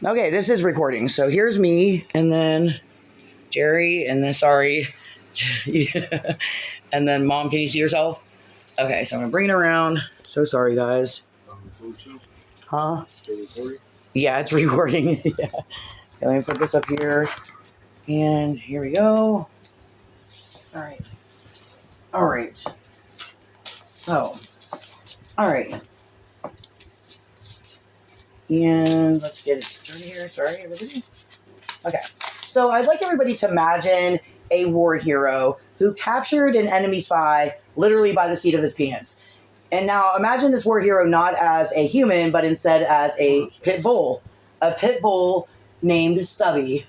Okay, this is recording. So here's me, and then Jerry, and then sorry. And then Mom, can you see yourself? Okay, so I'm going to bring it around. So sorry, guys. Huh? Yeah, it's recording. Yeah. Okay, let me put this up here. And here we go. All right. All right. So, all right. And let's get it started here. Sorry, everybody. Okay. So I'd like everybody to imagine a war hero who captured an enemy spy literally by the seat of his pants. And now imagine this war hero not as a human, but instead as a pit bull. A pit bull named Stubby.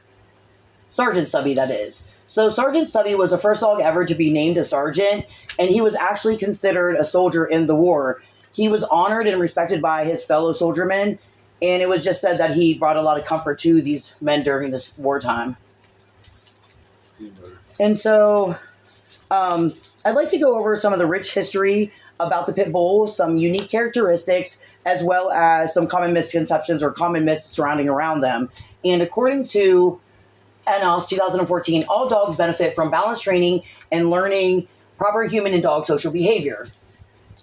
Sergeant Stubby, that is. So Sergeant Stubby was the first dog ever to be named a sergeant, and he was actually considered a soldier in the war. He was honored and respected by his fellow soldiermen, and it was just said that he brought a lot of comfort to these men during this wartime. And so I'd like to go over some of the rich history about the pit bull, some unique characteristics, as well as some common misconceptions or common myths surrounding around them. And according to NOS 2014, all dogs benefit from balanced training and learning proper human and dog social behavior.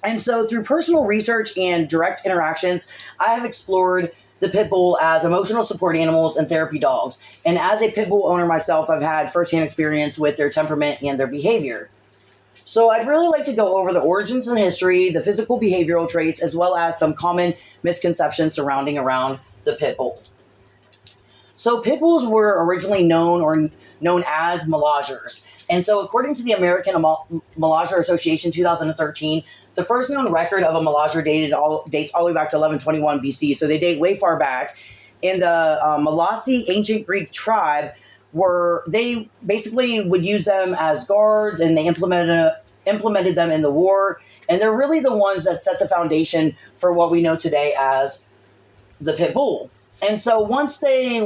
And so through personal research and direct interactions, I have explored the pit bull as emotional support animals and therapy dogs. And as a pit bull owner myself, I've had firsthand experience with their temperament and their behavior. So I'd really like to go over the origins and history, the physical behavioral traits, as well as some common misconceptions surrounding around the pit bull. So pit bulls were originally known as Malagers. And so according to the American Malager Association 2013, the first known record of a Malager dates all the way back to 1121 BC. So they date way far back. In the Malasi ancient Greek tribe, they basically would use them as guards, and they implemented them in the war. And they're really the ones that set the foundation for what we know today as the pit bull. And so once they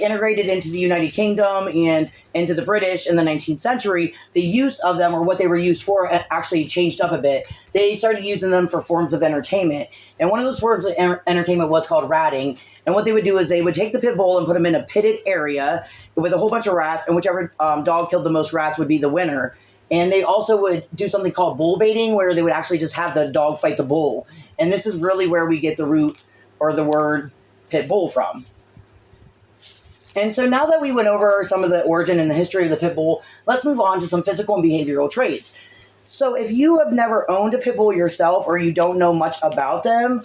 integrated into the United Kingdom and into the British in the 19th century, the use of them, or what they were used for, actually changed up a bit. They started using them for forms of entertainment. And one of those forms of entertainment was called ratting. And what they would do is they would take the pit bull and put them in a pitted area with a whole bunch of rats, and whichever dog killed the most rats would be the winner. And they also would do something called bull baiting, where they would actually just have the dog fight the bull. And this is really where we get the root or the word pit bull from. And so now that we went over some of the origin and the history of the pit bull, let's move on to some physical and behavioral traits. So if you have never owned a pit bull yourself, or you don't know much about them,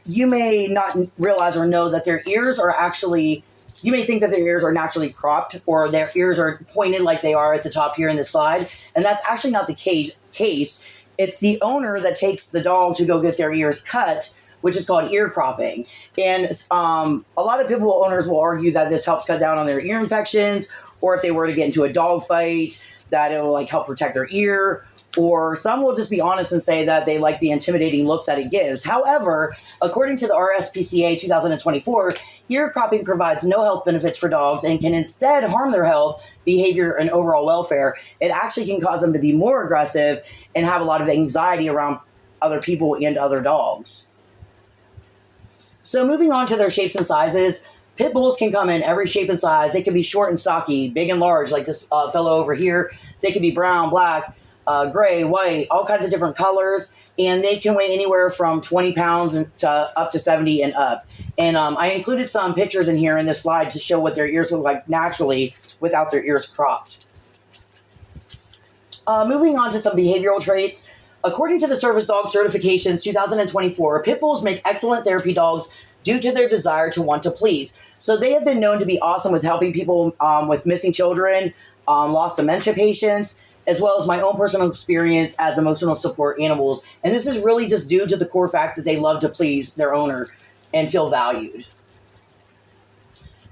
you may not realize or know that their ears are actually, you may think that their ears are naturally cropped, or their ears are pointed like they are at the top here in this slide. And that's actually not the case. It's the owner that takes the dog to go get their ears cut, which is called ear cropping. And a lot of pit bull owners will argue that this helps cut down on their ear infections, or if they were to get into a dog fight, that it will help protect their ear. Or some will just be honest and say that they like the intimidating look that it gives. However, according to the RSPCA 2024, ear cropping provides no health benefits for dogs and can instead harm their health, behavior, and overall welfare. It actually can cause them to be more aggressive and have a lot of anxiety around other people and other dogs. So moving on to their shapes and sizes, pit bulls can come in every shape and size. They can be short and stocky, big and large, like this fellow over here. They can be brown, black, gray, white, all kinds of different colors. And they can weigh anywhere from 20 pounds to up to 70 and up. And I included some pictures in here in this slide to show what their ears look like naturally without their ears cropped. Moving on to some behavioral traits. According to the Service Dog Certifications 2024, pit bulls make excellent therapy dogs due to their desire to want to please. So they have been known to be awesome with helping people with missing children, lost dementia patients, as well as my own personal experience as emotional support animals. And this is really just due to the core fact that they love to please their owner and feel valued.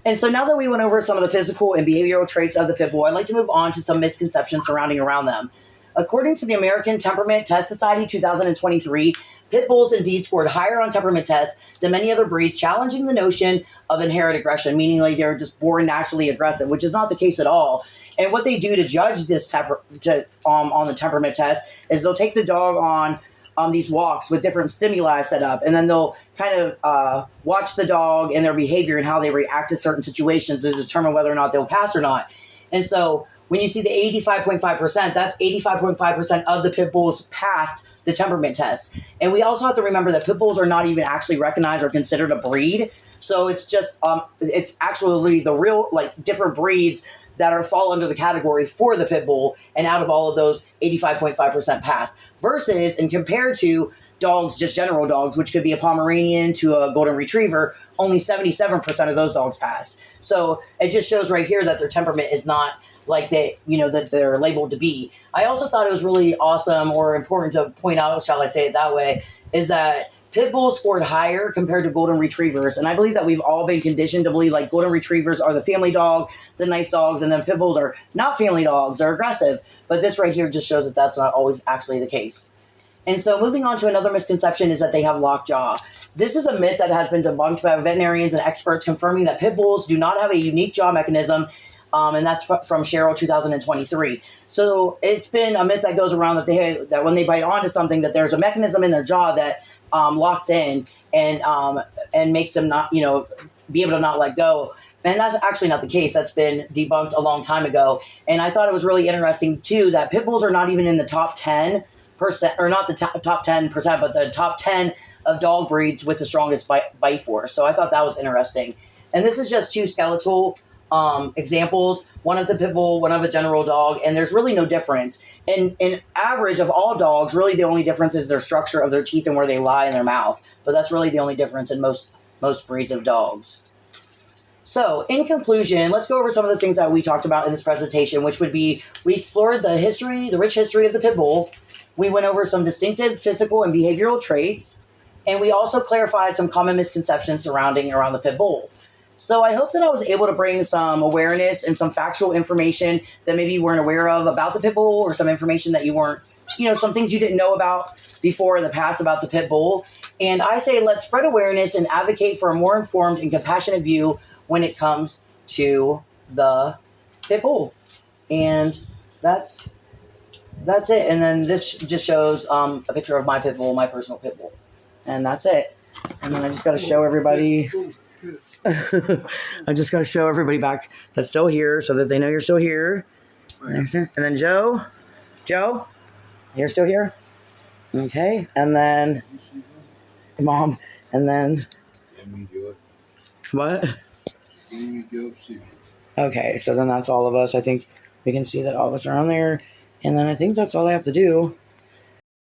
And so now that we went over some of the physical and behavioral traits of the pit bull, I'd like to move on to some misconceptions surrounding around them. According to the American Temperament Test Society 2023, pit bulls indeed scored higher on temperament tests than many other breeds, challenging the notion of inherent aggression, meaning like they're just born naturally aggressive, which is not the case at all. And what they do to judge this on the temperament test is they'll take the dog on these walks with different stimuli set up, and then they'll kind of watch the dog and their behavior and how they react to certain situations to determine whether or not they'll pass or not. And so when you see the 85.5%, that's 85.5% of the pit bulls passed the temperament test. And we also have to remember that pit bulls are not even actually recognized or considered a breed. So it's just, it's actually the real, like, different breeds that are fall under the category for the pit bull. And out of all of those, 85.5% passed. Versus, and compared to dogs, just general dogs, which could be a Pomeranian to a Golden Retriever, only 77% of those dogs passed. So it just shows right here that their temperament is not like they, that they're labeled to be. I also thought it was really awesome or important to point out, shall I say it that way, is that pit bulls scored higher compared to Golden Retrievers. And I believe that we've all been conditioned to believe like Golden Retrievers are the family dog, the nice dogs, and then pit bulls are not family dogs, they're aggressive. But this right here just shows that that's not always actually the case. And so moving on to another misconception is that they have lockjaw. This is a myth that has been debunked by veterinarians and experts, confirming that pit bulls do not have a unique jaw mechanism, and that's from Cheryl 2023. So it's been a myth that goes around that when they bite onto something, that there's a mechanism in their jaw that locks in and makes them not, be able to not let go. And that's actually not the case. That's been debunked a long time ago. And I thought it was really interesting too that pit bulls are not even in the top 10%, or not the top 10%, but the top 10 of dog breeds with the strongest bite force. So I thought that was interesting. And this is just two skeletal examples, one of the pit bull, one of a general dog, and there's really no difference. And in average of all dogs, really the only difference is their structure of their teeth and where they lie in their mouth. But that's really the only difference in most breeds of dogs. So in conclusion, let's go over some of the things that we talked about in this presentation, which would be, we explored the rich history of the pit bull. We went over some distinctive physical and behavioral traits, and we also clarified some common misconceptions surrounding around the pit bull. So I hope that I was able to bring some awareness and some factual information that maybe you weren't aware of about the pit bull, or some information that you weren't, some things you didn't know about before in the past about the pit bull. And I say let's spread awareness and advocate for a more informed and compassionate view when it comes to the pit bull. And that's it. And then this just shows a picture of my pit bull, my personal pit bull. And that's it. And then I just got to show everybody... I just got to show everybody back that's still here so that they know you're still here. And then Joe, you're still here? Okay. And then Mom, and then what? Okay, so then that's all of us. I think we can see that all of us are on there. And then I think that's all I have to do.